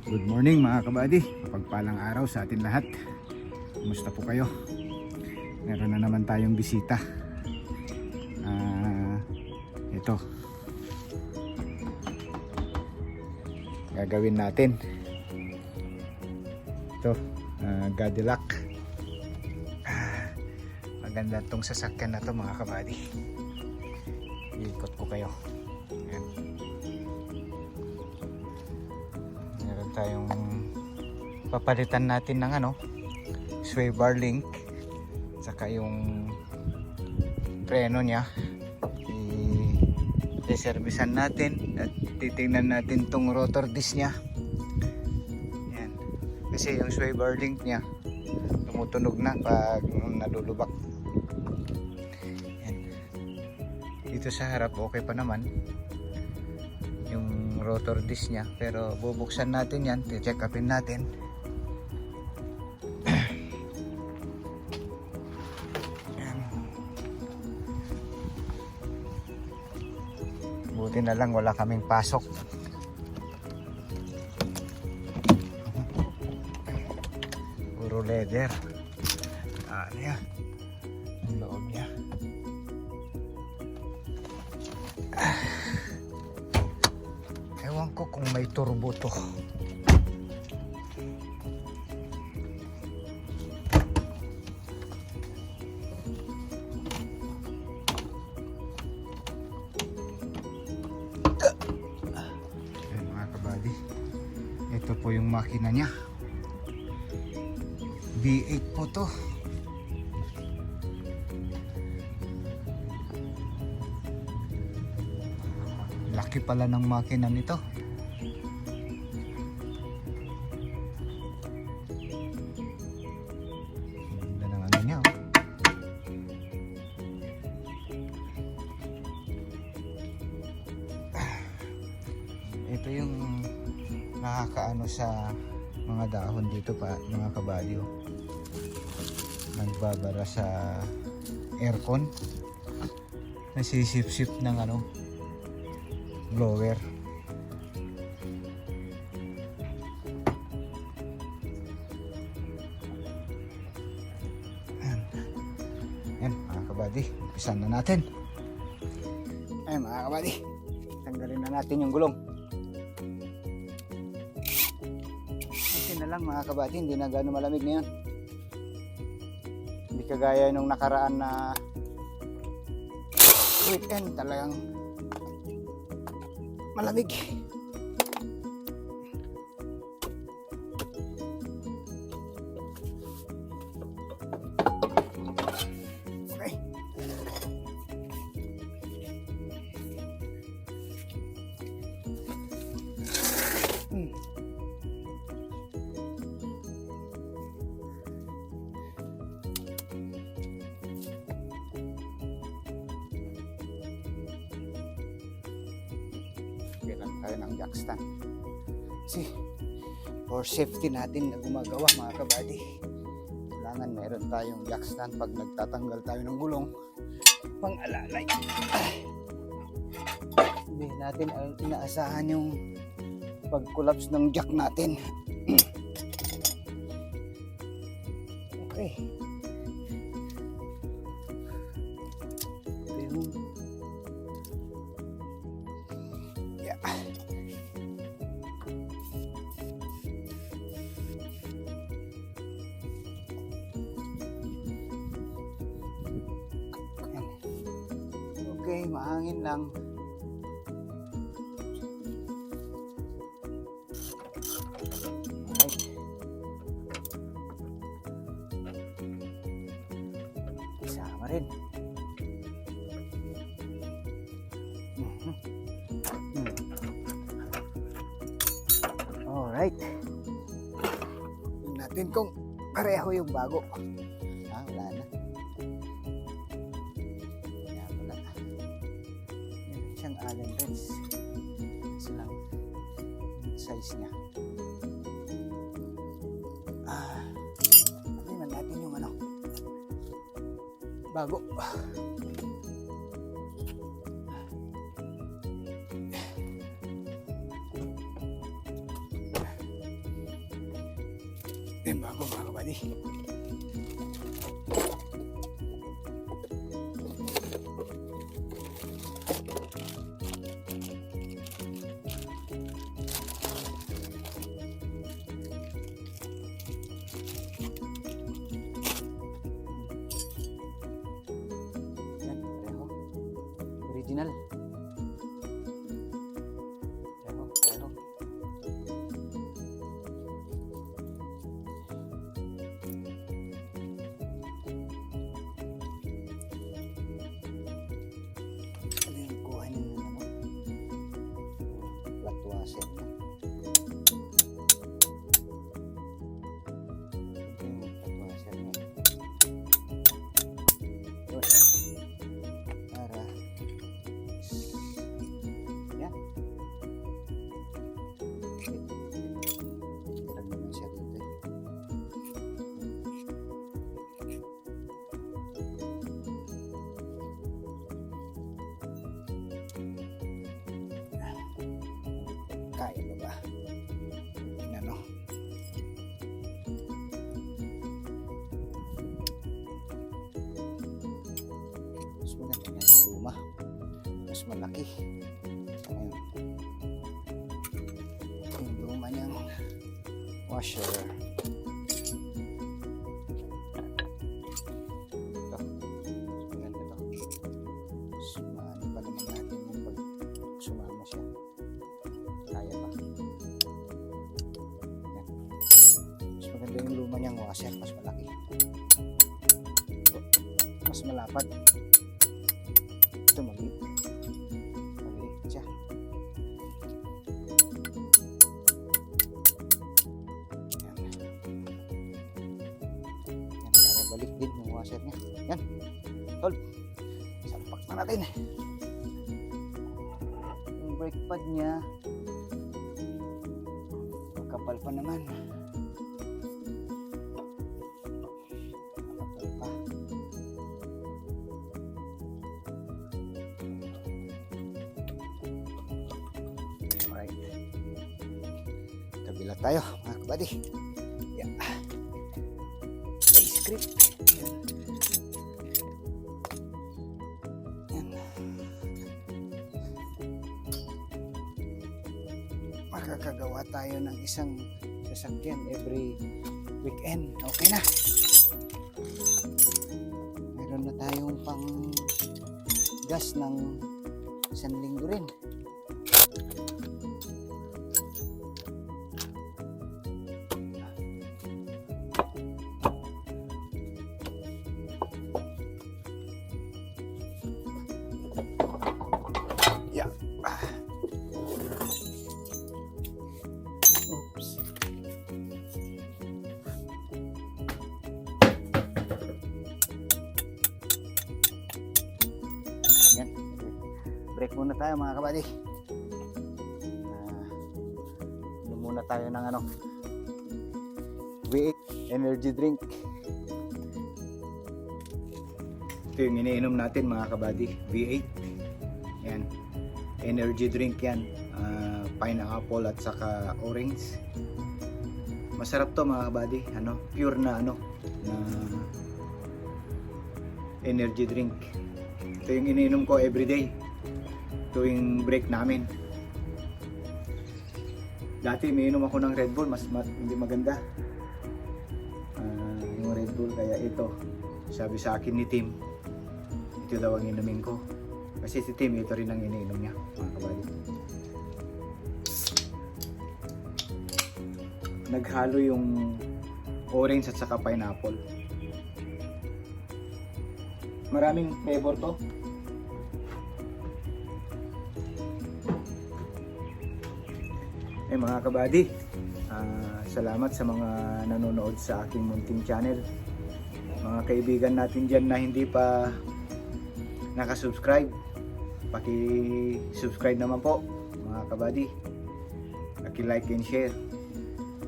Good morning mga kabady, pagpalang araw sa atin lahat. Kumusta po kayo? Meron na naman tayong bisita. Ito gagawin natin. Ito Cadillac. Maganda tong sasakyan na to mga kabady. Iikot ko kayo. Ayan. Meron tayong papalitan natin ng sway bar link, saka yung preno niya i-servisan natin at titingnan natin tong rotor disc niya. Yan. Kasi yung sway bar link niya tumutunog na pag nalulubak. Yan. Dito sa harap okay pa naman yung rotor disc niya, pero bubuksan natin yan, i-check upin natin. Buti na lang wala kaming pasok. Puro leather. Ano yan? Ang loob niya. Ewan ko kung may turbo to. Ito po yung makina niya. V8 po to. Laki pala ng makina nito. Ganda ng ano niya. Ito yung nakakaano sa mga dahon dito pa mga kabady. Nagbabara sa aircon, nasisip-sip ng blower. Yan mga kabady, umpisan na natin. Ay mga kabady, tanggalin na natin yung gulong. Na lang mga kabady, hindi na gano'ng malamig ngayon. Hindi kagaya nung nakaraan na weekend, talagang malamig. Okay. Kailan tayo ng jack stand kasi for safety natin na gumagawa mga kabady, kailangan meron tayong jack stand pag nagtatanggal tayo ng gulong pang alalay. Hindi natin inaasahan yung pag collapse ng jack natin. Okay, ito yung okay, mahangin lang. Alright. Isama rin. Alright. Tingnan natin kung pareho yung bago. Wala na. Wala. Meron siyang Allen wrench. Kasi lang yung size niya. Tingnan natin yung bago. natin bago mga kabady. Yan, pareho. Original. Pareho, pareho. Ano yung kuha niyo ng ano? Flat washer na. Ito yung flat washer na. Yun. Para yan. Tira naman siya dito. Kaya ba ba? Ano? Mas maganda nga yung luma. Mas malaki. Ano yun? Yung luma niyang washer. Ito. Mas maganda to. Sumaano pa naman natin yung pag sumama siya. Kaya pa. Yan. Mas maganda yung luma niyang washer. Mas malaki. Mas malapad. Ito maliit. Maliit siya. Yan. Yan. Para balik din yung washer niya. Yan. Tol. Salpak na natin. Yung brake pad niya. Makapal pa naman. Makapal pa. Alright. Kabila tayo mga kabady. Yan. Ay, script. Yan. Yan. Makakagawa tayo ng isang sasakyan every weekend. Okay na. Meron na tayong pang gas ng isang linggo rin. Yeah. Oops. Yan. Break muna tayo mga kabady. Ano muna tayo ng ano? V8 energy drink. Ito yung iniinom natin mga kabady. V8. Yan. Energy drink yan. Pineapple at saka orange. Masarap to mga kabady. Ano? Pure na ano? Na energy drink. Ito yung iniinom ko everyday. Tuwing break namin. Dati iniinom ako ng Red Bull. Hindi maganda. Yung Red Bull. Kaya ito. Sabi sa akin ni Tim. Ito daw ang inumin ko. Kasi si Tim, ito rin ang iniinom niya, mga kabady. Naghalo yung orange at saka pineapple. Maraming flavor to. Mga kabady, salamat sa mga nanonood sa aking munting channel. Mga kaibigan natin dyan na hindi pa nakasubscribe, paki-subscribe naman po mga kabady. Paki-like and share.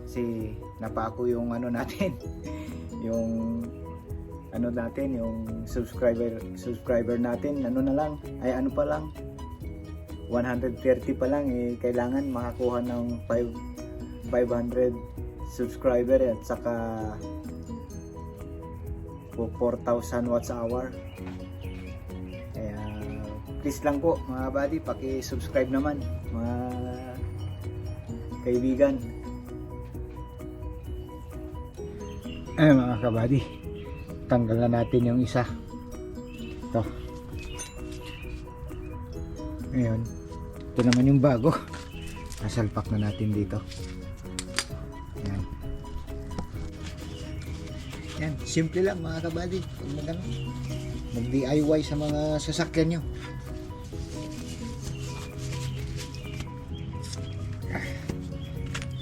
Kasi napako yung ano natin, yung ano natin, yung subscriber natin, ano na lang, ay ano pa lang, 130 pa lang, eh kailangan makakuha ng 500 subscriber at saka po 4,000 watts hour. Kaya please lang po mga buddy, paki-subscribe naman mga kaibigan. Mga kabady, tanggal na natin yung isa. Ito. Ngayon, ito naman yung bago. Nasalpak na natin dito. Yan. Yan, simple lang mga kabady. Pag mag-DIY sa mga sasakyan nyo.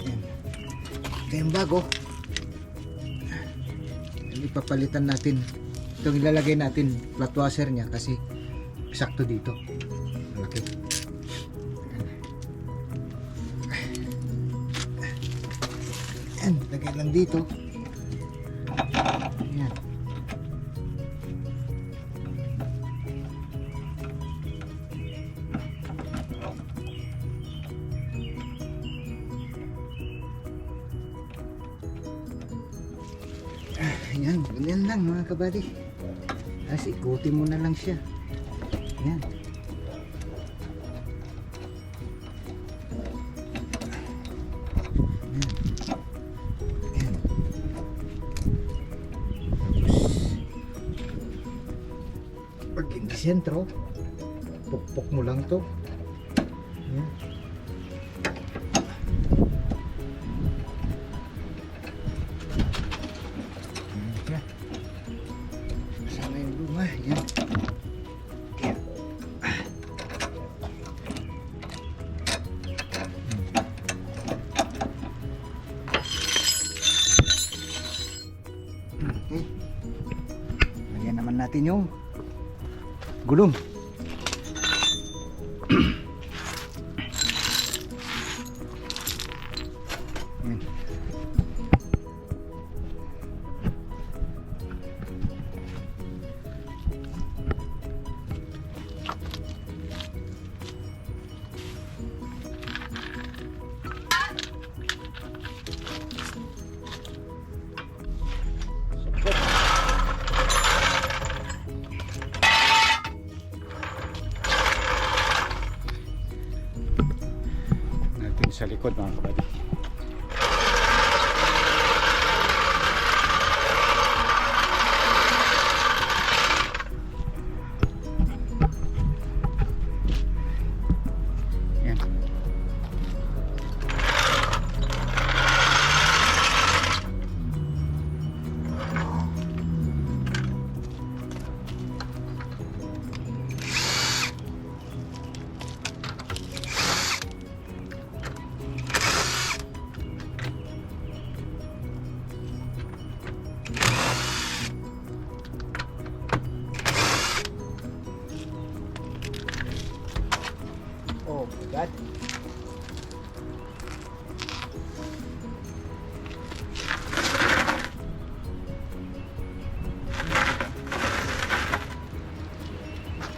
Yan. Ito yung bago. Ipapalitan natin. Itong ilalagay natin flat washer niya kasi sakto dito. Malaki. Yan, lagay lang dito. Yan. Yan, ganyan lang mga kabady. Tapos ikutin mo na lang siya. Yan. Yan. Tapos pag hindi sentro, pukpok mo lang to. Yan. Sama yung luma. Yan. Yan. Okay. Lagyan naman natin yung gulong. Yan. Natin sa likod mga kabady. Yan. Oh my God.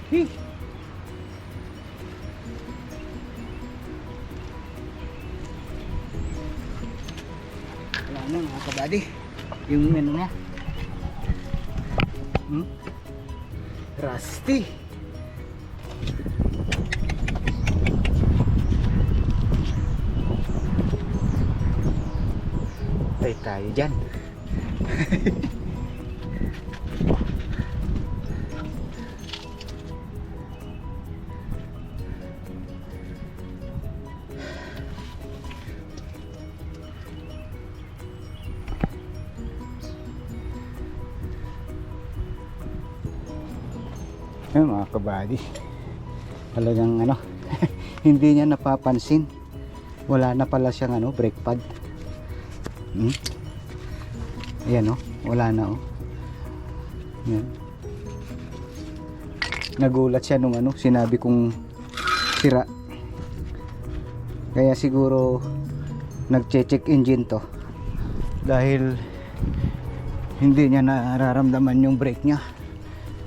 Hey. Wala na mga kabady. Yung ano niya. Rusty. Tay tayo dyan. Ayun mga kabady, talagang ano hindi niya napapansin, wala na pala siyang ano, brake pad. Ayan, oh, wala na, oh. Ayan. Nagulat siya nung ano, sinabi kong sira, kaya siguro nagche-check engine to dahil hindi niya nararamdaman yung brake niya.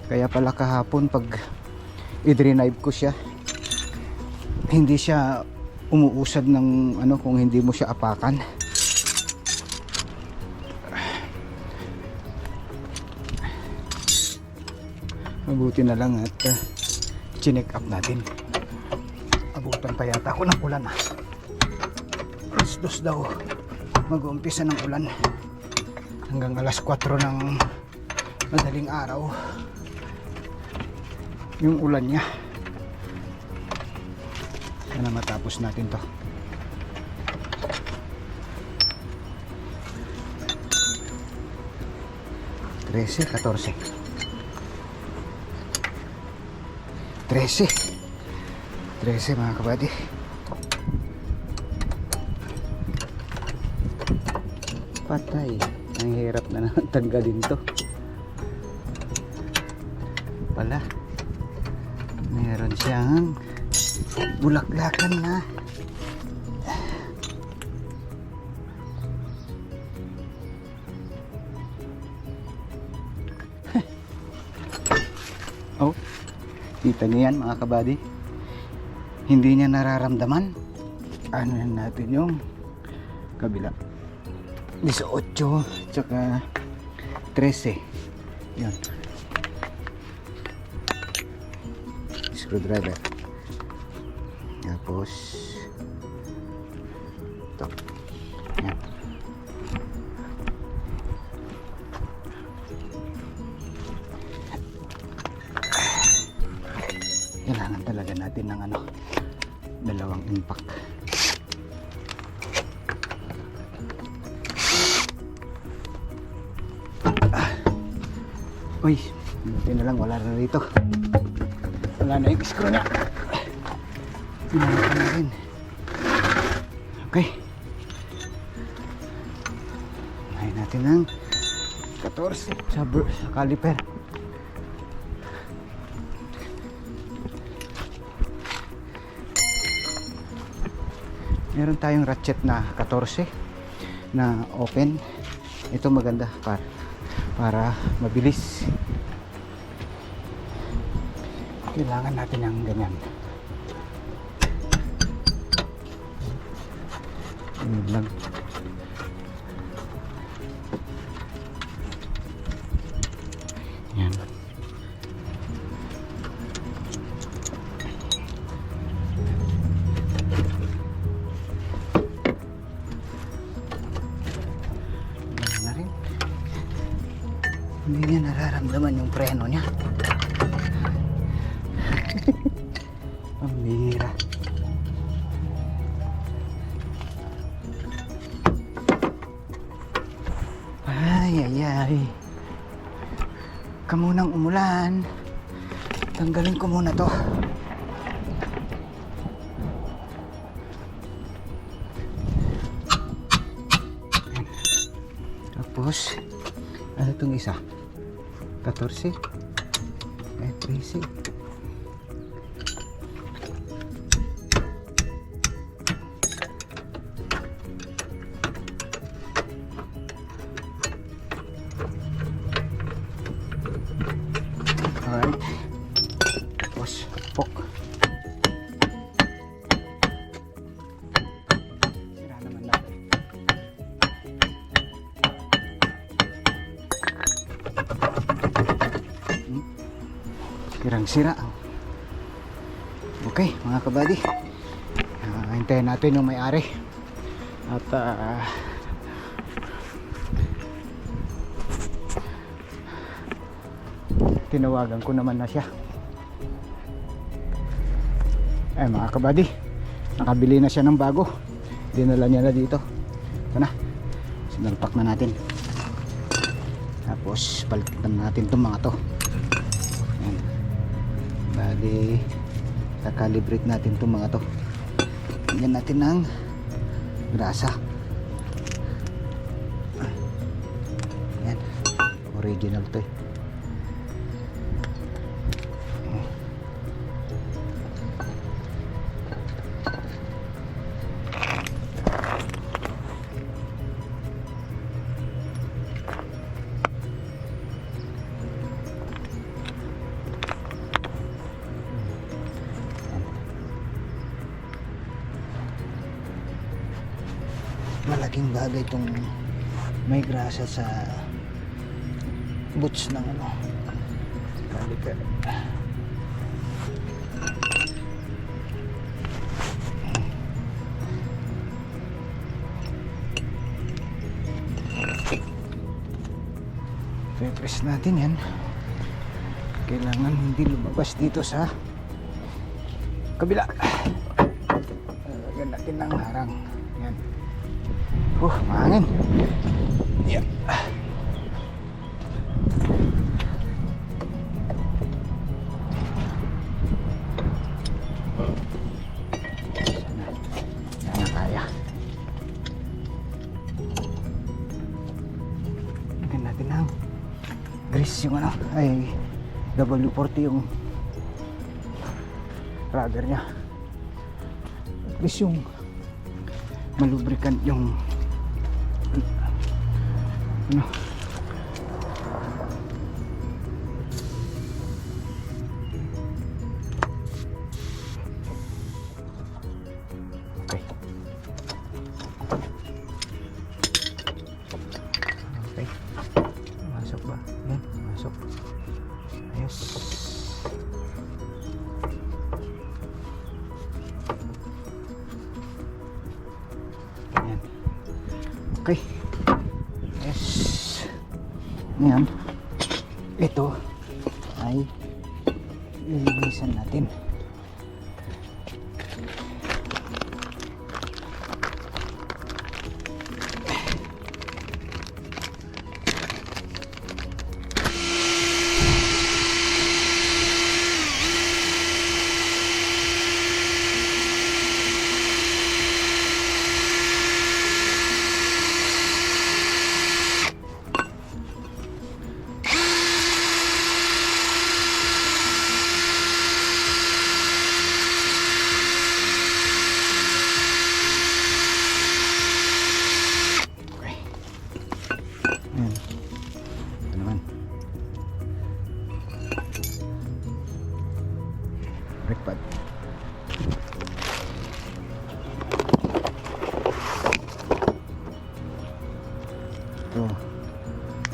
Kaya pala kahapon pag i-drive ko siya, hindi siya umuusad ng ano kung hindi mo siya apakan. Mabuti na lang at chinek up natin. Abutan pa yata ako ng ulan. Alas 2 daw mag-uumpisa ng ulan hanggang alas 4 ng madaling araw yung ulan niya. Sana matapos natin to. Trese, 14. 13 mga kabady. Patay. Ang hirap na naman tanggalin to. Pala meron siyang bulaklakan na. Oh, kita niyo yan mga kabady. Hindi niya nararamdaman. Ano yan natin yung kabila. 18 tsaka 13. Yun. Screwdriver. Tapos ito. Yan. Kailangan talaga natin ng dalawang impact. Uy, buti na lang wala na rito. Wala na yung screw niya. Pinalitan na rin. Okay. Ngayon natin ng 14 sa caliper. Meron tayong ratchet na 14 na open. Ito maganda para mabilis. Kailangan natin ng ganyan. Yun lang. Yan. Na rin. Hindi niya nararamdaman yung preno niya. Pambira. Ay. Kamunang umulan. Tanggalin ko muna to. Ayan. Tapos ano itong isa? 14 13. Alright. Tapos pok. Sira naman natin. Sirang-sira. Okay mga kabady, hintayin natin yung may-ari at tinawagan ko naman na siya. Mga kabady, nakabili na siya ng bago, dinala niya na dito. Ito na, sinalpak na natin, tapos palitan natin itong mga to. Ayan. Bali kakalibrate natin itong mga to. Tingnan natin ng grasa. Ayan, original to eh. Malaking bagay itong may grasa sa boots ng Balik ka. Press natin yan. Kailangan hindi lumabas dito sa kabila. Lagyan natin ng harang. Yan. Mahangin. Yeah. Sana kaya. Lagyan natin ng grease yung ano, ay W40 yung rubber nya. At least yung malubricant yung ano. Okay. Okay. Masok ba? Yan, masok. Ayos. Yan. Okay. Yes. Ngayon, ito ay lilinisan natin. Ayan. Ito naman. Brake pad. Ito.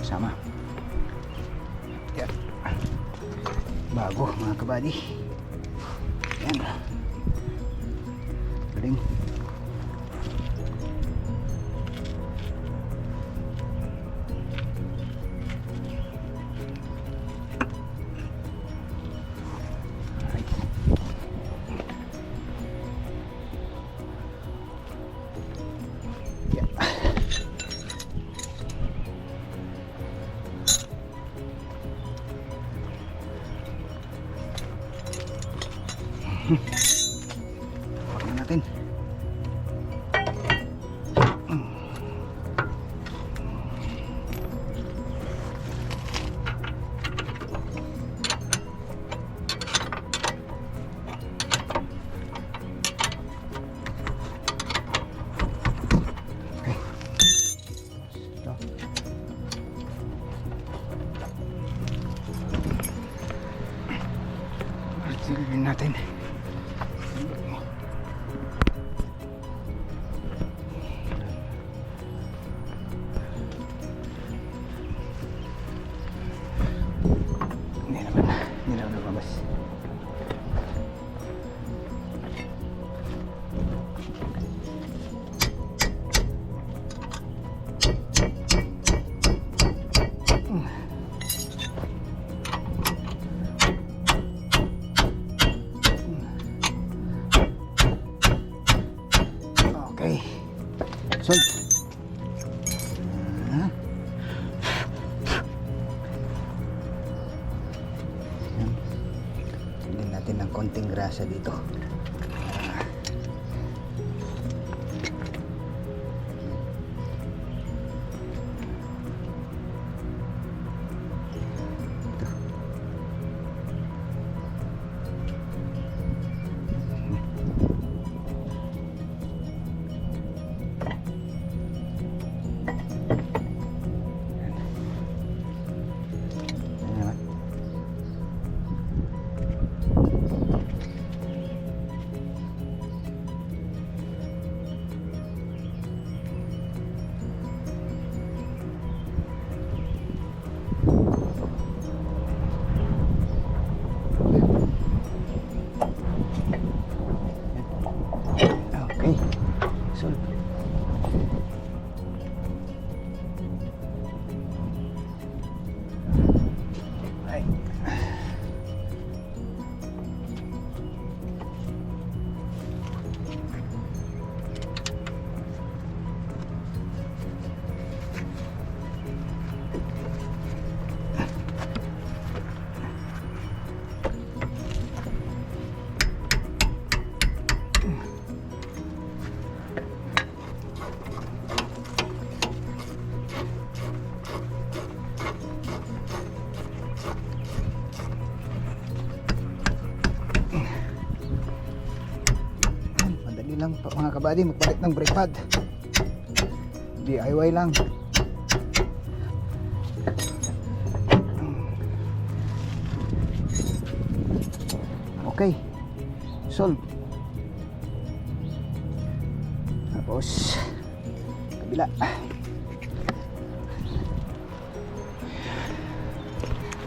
Sama. Yan. Bago mga kabady. Yan. Galing. Huwag natin. Okay. Ito. Silipin natin. Hindi naman lumabas. Okay. Sold. Hindi natin ng konting grasa dito. kabady, magpalit ng brake pad. DIY lang. Okay, solve. Tapos kabila.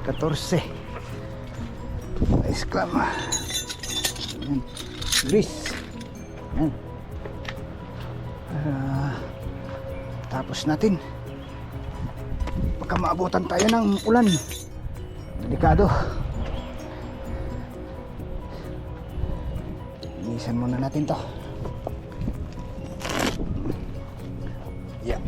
Katorse. Ice cream. Ayan. Grease. Ayan. Tapos natin. Baka maabutan tayo ng ulan. Delikado. Inisan muna natin to. Yeah.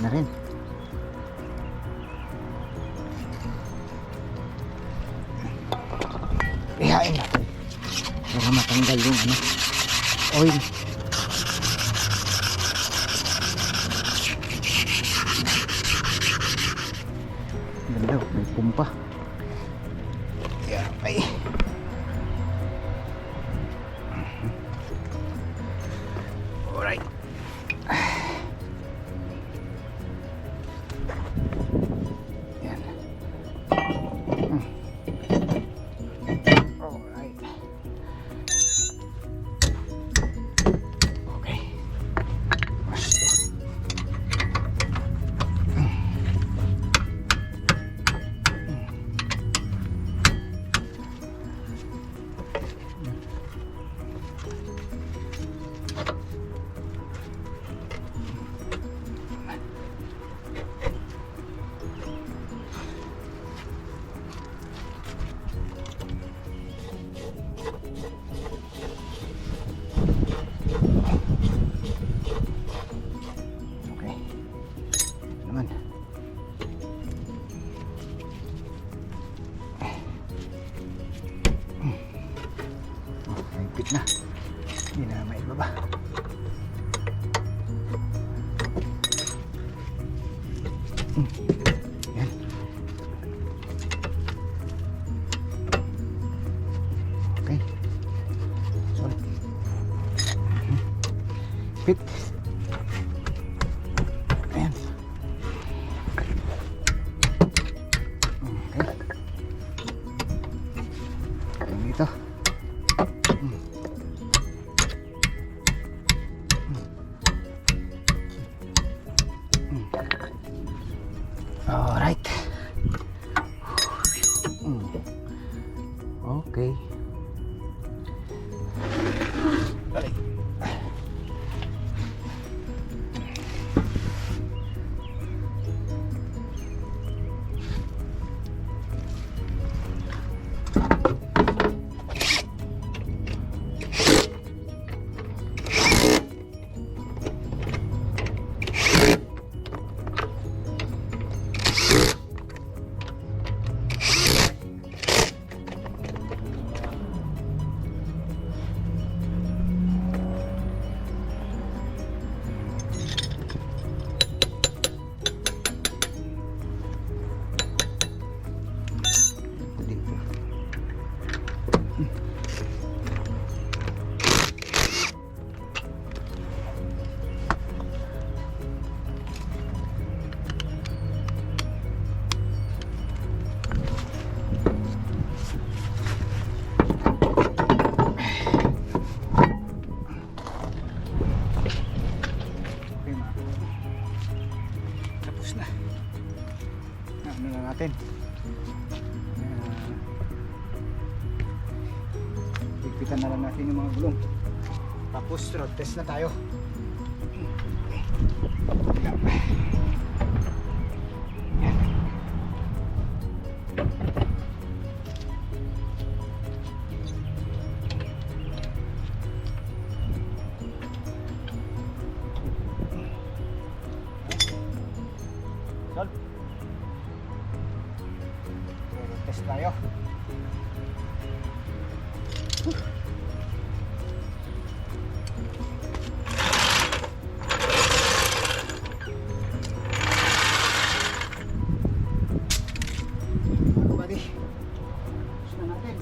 Na rin. Ihain natin para matanggal yung oil. Ganda, may pumpa. Yeah, ay. Alright. Higpit na. Hindi na maibaba. Yan. Okay. Solid. Fit. Ayan. Okay. Ayan dito. Alright. Okay. Balik. Natin. Higpitan na lang natin yung mga gulong. Tapos road test na tayo. Sol. Test tayo. Buddy. Gusto na natin.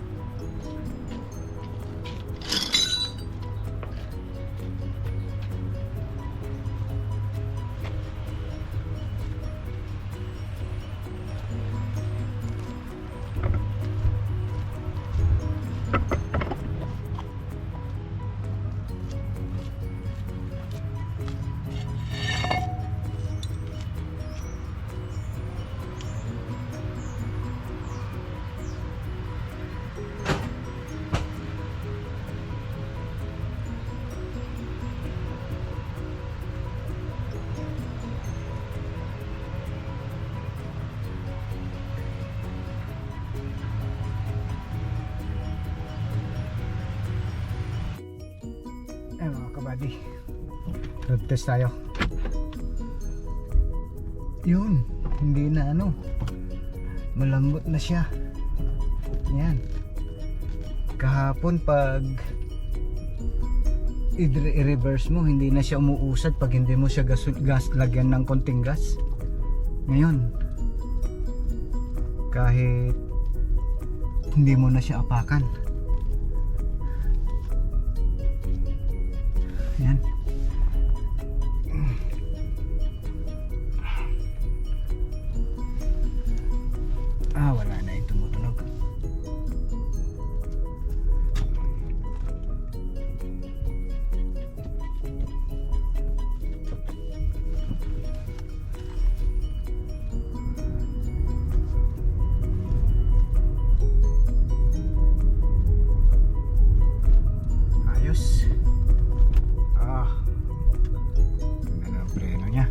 Ayan mga kabady, road test tayo. Yun, hindi na ano, malambot na siya. Yan, kahapon pag i-reverse mo, hindi na siya umuusad pag hindi mo siya gas lagyan ng konting gas. Ngayon, kahit hindi mo na siya apakan, yan. Wala na yung tumutunog. Ayos. Ganda na ang preno niya.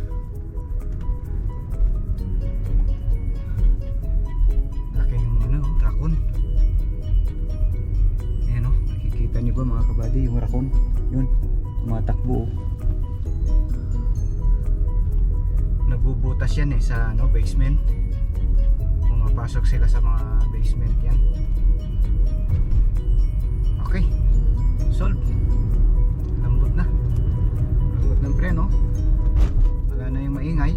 Laki yung ano, rakon. Ayan o, nakikita niyo ba mga kabady yung rakon? Yun, tumatakbo. Nagbubutas yan sa ano, basement. Pumapasok sila sa mga basement yan. Okay, solve. Lambot na. Lambot ng preno. Wala na yung maingay.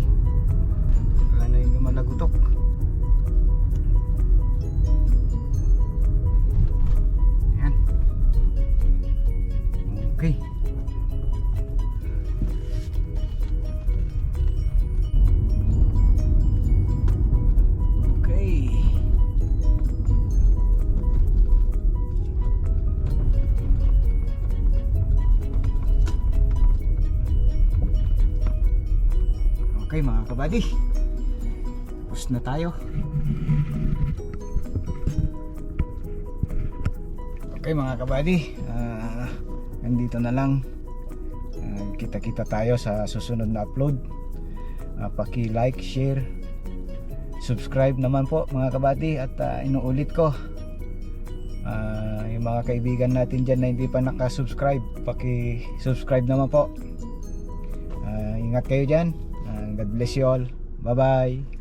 Wala na yung lumalagutok. Ayan. Okay. Okay. Okay mga kabady, tapos na tayo. Okay mga kabady, nandito na lang. Kita-kita tayo sa susunod na upload. Paki-like, share, subscribe naman po mga kabady. At inuulit ko, yung mga kaibigan natin dyan na hindi pa nakasubscribe, paki-subscribe naman po. Ingat kayo dyan. God bless you all. Bye bye.